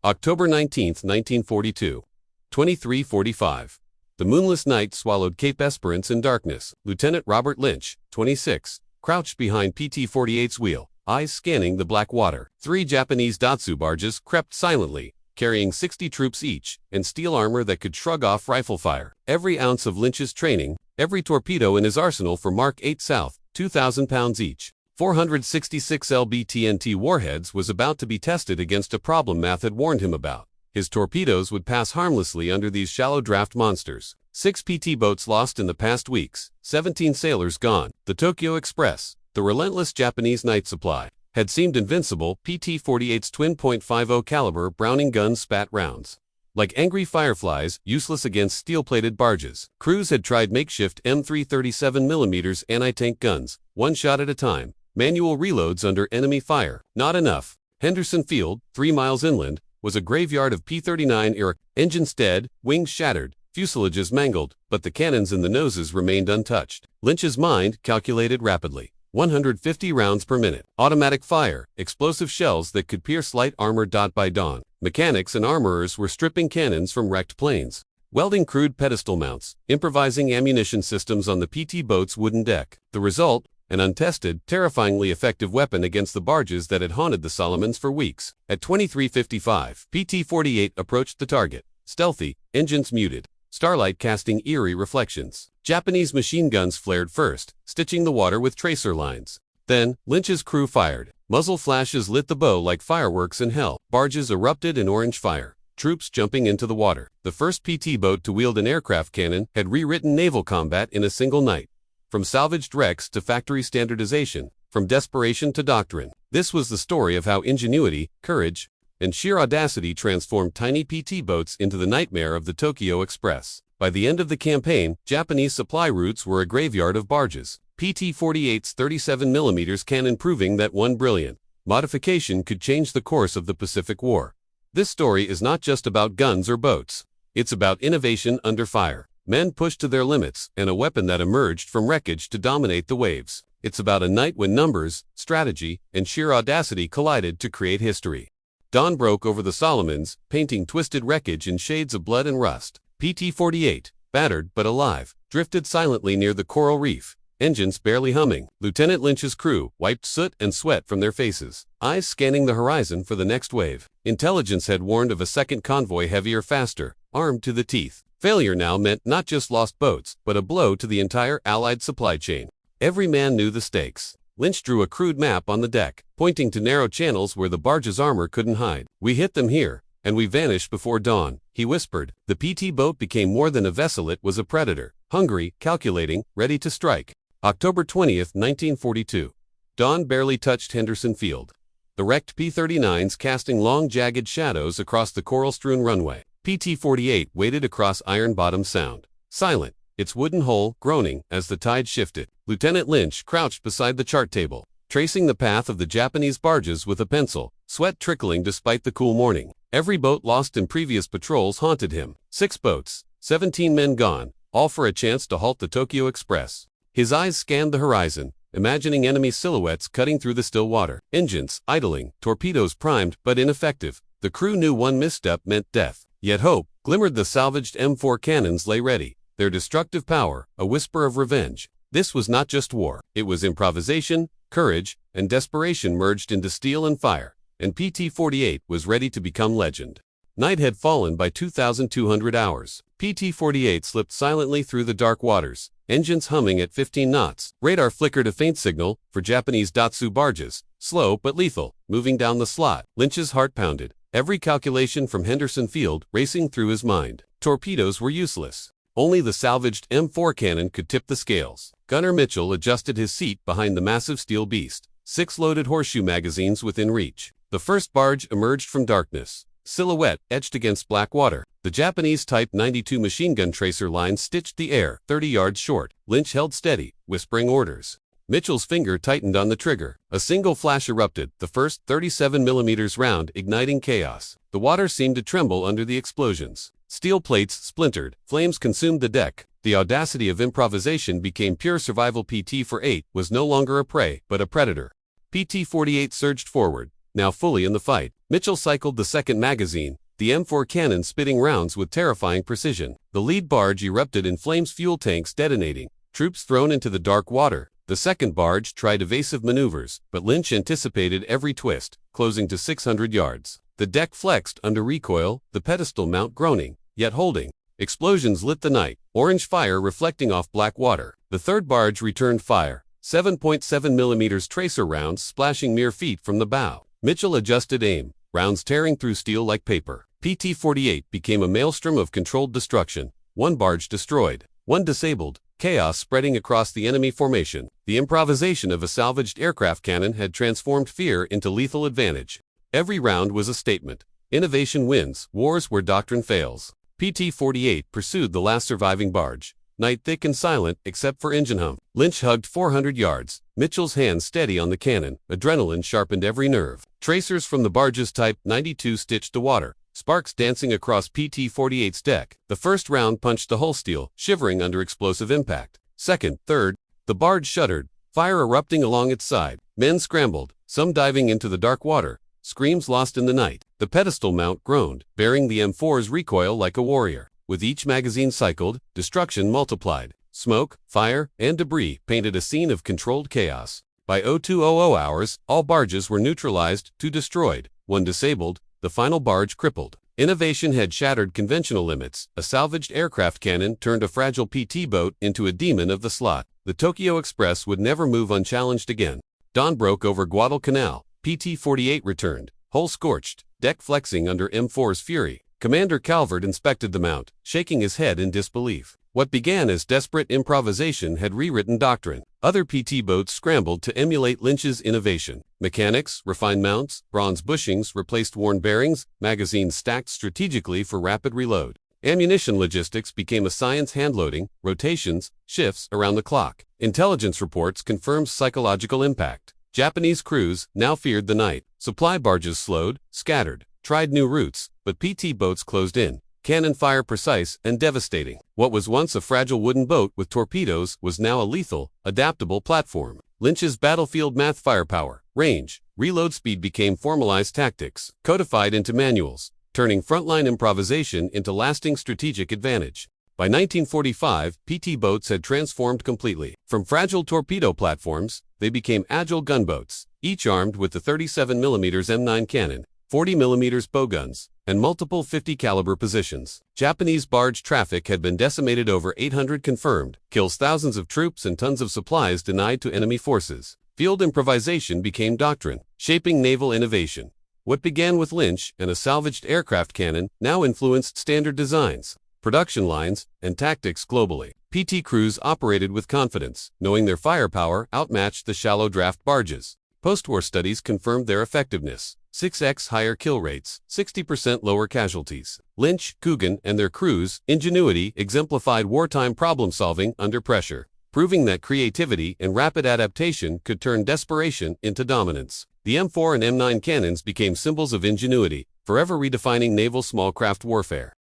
October 19, 1942. 23:45. The moonless night swallowed Cape Esperance in darkness. Lieutenant Robert Lynch, 26, crouched behind PT-48's wheel, eyes scanning the black water. 3 Japanese Datsu barges crept silently, carrying 60 troops each, and steel armor that could shrug off rifle fire. Every ounce of Lynch's training, every torpedo in his arsenal for Mark 8 South, 2,000 pounds each. 466 LBTNT warheads was about to be tested against a problem Math had warned him about. His torpedoes would pass harmlessly under these shallow draft monsters. 6 PT boats lost in the past weeks, 17 sailors gone. The Tokyo Express, the relentless Japanese night supply, had seemed invincible. PT-48's twin .50 caliber Browning guns spat rounds like angry fireflies, useless against steel-plated barges. Crews had tried makeshift M3 37mm anti-tank guns, one shot at a time, manual reloads under enemy fire. Not enough. Henderson Field, 3 miles inland, was a graveyard of P-39 era, engines dead, wings shattered, fuselages mangled, but the cannons in the noses remained untouched. Lynch's mind calculated rapidly. 150 rounds per minute. Automatic fire, explosive shells that could pierce light armor. By dawn, mechanics and armorers were stripping cannons from wrecked planes, welding crude pedestal mounts, improvising ammunition systems on the PT boat's wooden deck. The result? An untested, terrifyingly effective weapon against the barges that had haunted the Solomons for weeks. At 23:55, PT-48 approached the target, stealthy, engines muted, starlight casting eerie reflections. Japanese machine guns flared first, stitching the water with tracer lines. Then, Lynch's crew fired. Muzzle flashes lit the bow like fireworks in hell. Barges erupted in orange fire, troops jumping into the water. The first PT boat to wield an aircraft cannon had rewritten naval combat in a single night. From salvaged wrecks to factory standardization, from desperation to doctrine. This was the story of how ingenuity, courage, and sheer audacity transformed tiny PT boats into the nightmare of the Tokyo Express. By the end of the campaign, Japanese supply routes were a graveyard of barges. PT-48's 37mm cannon proving that one brilliant modification could change the course of the Pacific War. This story is not just about guns or boats. It's about innovation under fire. Men pushed to their limits, and a weapon that emerged from wreckage to dominate the waves. It's about a night when numbers, strategy, and sheer audacity collided to create history. Dawn broke over the Solomons, painting twisted wreckage in shades of blood and rust. PT-48, battered but alive, drifted silently near the coral reef, engines barely humming. Lieutenant Lynch's crew wiped soot and sweat from their faces, eyes scanning the horizon for the next wave. Intelligence had warned of a second convoy heavier, faster, armed to the teeth. Failure now meant not just lost boats, but a blow to the entire Allied supply chain. Every man knew the stakes. Lynch drew a crude map on the deck, pointing to narrow channels where the barge's armor couldn't hide. "We hit them here, and we vanished before dawn," he whispered. The PT boat became more than a vessel, it was a predator. Hungry, calculating, ready to strike. October 20, 1942. Dawn barely touched Henderson Field. The wrecked P-39s casting long jagged shadows across the coral-strewn runway. PT-48 waded across Iron Bottom Sound, silent, its wooden hull groaning as the tide shifted. Lieutenant Lynch crouched beside the chart table, tracing the path of the Japanese barges with a pencil, sweat trickling despite the cool morning. Every boat lost in previous patrols haunted him. 6 boats, 17 men gone, all for a chance to halt the Tokyo Express. His eyes scanned the horizon, imagining enemy silhouettes cutting through the still water. Engines idling, torpedoes primed but ineffective. The crew knew one misstep meant death. Yet hope glimmered. The salvaged M4 cannons lay ready, their destructive power a whisper of revenge. This was not just war, it was improvisation, courage, and desperation merged into steel and fire, and PT-48 was ready to become legend. Night had fallen by 2,200 hours. PT-48 slipped silently through the dark waters, engines humming at 15 knots. Radar flickered a faint signal for Japanese Datsu barges, slow but lethal, moving down the slot. Lynch's heart pounded, every calculation from Henderson Field racing through his mind. Torpedoes were useless. Only the salvaged M4 cannon could tip the scales. Gunner Mitchell adjusted his seat behind the massive steel beast, 6 loaded horseshoe magazines within reach. The first barge emerged from darkness, silhouette etched against black water. The Japanese Type 92 machine gun tracer line stitched the air, 30 yards short. Lynch held steady, whispering orders. Mitchell's finger tightened on the trigger. A single flash erupted, the first 37mm round igniting chaos. The water seemed to tremble under the explosions. Steel plates splintered, flames consumed the deck. The audacity of improvisation became pure survival. PT-48 was no longer a prey, but a predator. PT-48 surged forward, now fully in the fight. Mitchell cycled the second magazine, the M4 cannon spitting rounds with terrifying precision. The lead barge erupted in flames, fuel tanks detonating, troops thrown into the dark water. The second barge tried evasive maneuvers, but Lynch anticipated every twist, closing to 600 yards. The deck flexed under recoil, the pedestal mount groaning, yet holding. Explosions lit the night, orange fire reflecting off black water. The third barge returned fire, 7.7mm tracer rounds splashing mere feet from the bow. Mitchell adjusted aim, rounds tearing through steel like paper. PT-48 became a maelstrom of controlled destruction. One barge destroyed, one disabled, chaos spreading across the enemy formation. The improvisation of a salvaged aircraft cannon had transformed fear into lethal advantage. Every round was a statement. Innovation wins wars where doctrine fails. PT-48 pursued the last surviving barge, night thick and silent except for engine hum. Lynch hugged 400 yards, Mitchell's hands steady on the cannon, adrenaline sharpened every nerve. Tracers from the barge's Type 92 stitched to water, sparks dancing across PT-48's deck. The first round punched the hull steel, shivering under explosive impact. Second, third, the barge shuddered, fire erupting along its side. Men scrambled, some diving into the dark water, screams lost in the night. The pedestal mount groaned, bearing the M4's recoil like a warrior. With each magazine cycled, destruction multiplied. Smoke, fire, and debris painted a scene of controlled chaos. By 0200 hours, all barges were neutralized, 2 destroyed, 1 disabled, the final barge crippled. Innovation had shattered conventional limits. A salvaged aircraft cannon turned a fragile PT boat into a demon of the slot. The Tokyo Express would never move unchallenged again. Dawn broke over Guadalcanal. PT-48 returned, hull scorched, deck flexing under M4's fury. Commander Calvert inspected the mount, shaking his head in disbelief. What began as desperate improvisation had rewritten doctrine. Other PT boats scrambled to emulate Lynch's innovation. Mechanics refined mounts, bronze bushings replaced worn bearings, magazines stacked strategically for rapid reload. Ammunition logistics became a science, handloading, rotations, shifts around the clock. Intelligence reports confirmed psychological impact. Japanese crews now feared the night. Supply barges slowed, scattered, tried new routes, but PT boats closed in. Cannon fire precise and devastating. What was once a fragile wooden boat with torpedoes was now a lethal, adaptable platform. Lynch's battlefield math firepower, range, reload speed became formalized tactics, codified into manuals, turning frontline improvisation into lasting strategic advantage. By 1945, PT boats had transformed completely. From fragile torpedo platforms, they became agile gunboats, each armed with the 37mm M9 cannon, 40mm bowguns, and multiple 50-caliber positions. Japanese barge traffic had been decimated, over 800 confirmed, kills thousands of troops and tons of supplies denied to enemy forces. Field improvisation became doctrine, shaping naval innovation. What began with Lynch and a salvaged aircraft cannon now influenced standard designs, production lines, and tactics globally. PT crews operated with confidence, knowing their firepower outmatched the shallow draft barges. Post-war studies confirmed their effectiveness. 6x higher kill rates, 60% lower casualties. Lynch, Coogan, and their crews' ingenuity exemplified wartime problem-solving under pressure, proving that creativity and rapid adaptation could turn desperation into dominance. The M4 and M9 cannons became symbols of ingenuity, forever redefining naval small craft warfare.